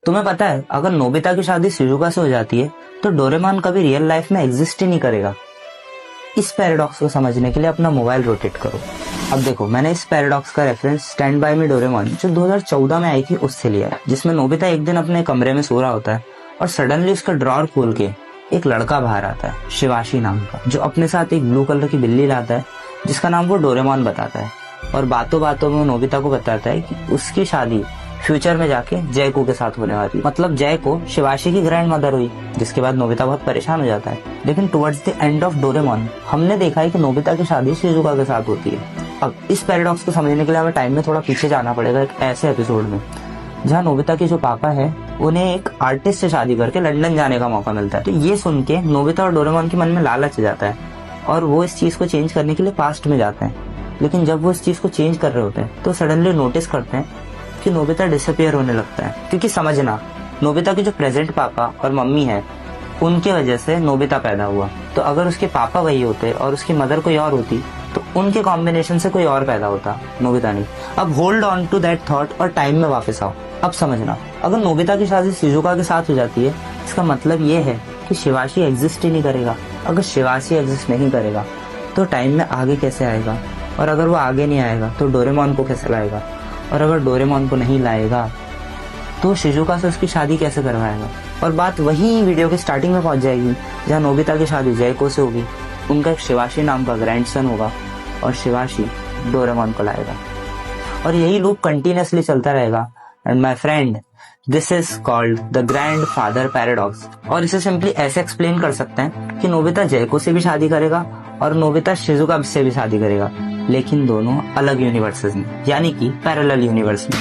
तुम्हें पता है अगर नोबिता की शादी शिजुका से हो जाती है तो डोरेमोन कभी रियल लाइफ में एग्जिस्ट ही नहीं करेगा। इस पैराडॉक्स को समझने के लिए अपना मोबाइल रोटेट करो। अब देखो, मैंने इस पैराडॉक्स का reference stand by me Doraemon जो 2014 में आई थी उससे लिया है, जिसमें नोबिता एक दिन अपने कमरे में सो रहा होता है और सडनली उसका ड्रॉर खोल के एक लड़का बाहर आता है शिवाशी नाम का, जो अपने साथ एक ब्लू कलर की बिल्ली लाता है जिसका नाम वो डोरेमोन बताता है। और बातों बातों में वो नोबिता को बताता है कि उसकी शादी फ्यूचर में जाके जयको के साथ होने वाली। मतलब जयको शिवाशी की ग्रैंड मदर हुई, जिसके बाद नोबिता बहुत परेशान हो जाता है। लेकिन towards the end of Doraemon हमने देखा है कि नोबिता की शादी शिजुका के साथ होती है। अब इस पैराडॉक्स को समझने के लिए हमें टाइम में थोड़ा पीछे जाना पड़ेगा, एक ऐसे एपिसोड में जहाँ नोबिता के जो पापा है उन्हें एक आर्टिस्ट से शादी करके लंदन जाने का मौका मिलता है। तो ये सुन के नोबिता और डोरेमोन के मन में लालच जाता है और वो इस चीज को चेंज करने के लिए पास्ट में जाते हैं। लेकिन जब वो इस चीज को चेंज कर रहे होते हैं तो सडनली नोटिस करते हैं कि नोबिता डिसअपियर होने लगता है। क्योंकि समझना, नोबिता के जो प्रेजेंट पापा और मम्मी है उनके वजह से नोबिता पैदा हुआ। तो अगर उसके पापा वही होते और उसकी मदर कोई और होती तो उनके कॉम्बिनेशन से कोई और पैदा होता, नोबिता नहीं। अब hold on to that thought और टाइम में वापस आओ। अब समझना, अगर नोबिता की शादी शिजुका के साथ हो जाती है इसका मतलब ये है कि शिवाशी एग्जिस्ट ही नहीं करेगा। अगर शिवाशी एग्जिस्ट नहीं करेगा तो टाइम में आगे कैसे आएगा, और अगर वो आगे नहीं आएगा तो डोरेमोन को कैसे लाएगा, और अगर डोरेमोन को नहीं लाएगा तो शिजुका से उसकी शादी कैसे करवाएगा। और बात वही वीडियो के स्टार्टिंग में पहुंच जाएगी जहाँ नोबिता की शादी जयको से होगी, उनका एक शिवाशी नाम का ग्रैंडसन होगा और शिवाशी डोरेमोन को लाएगा। और यही लूप कंटिन्यूअसली चलता रहेगा। And my friend, this is called the grand father paradox. और इसे सिंपली ऐसे एक्सप्लेन कर सकते हैं कि नोबिता जयको से भी शादी करेगा और नोबिता शिजुका से भी शादी करेगा, लेकिन दोनों अलग यूनिवर्सेस में, यानी कि पैरेलल यूनिवर्स में।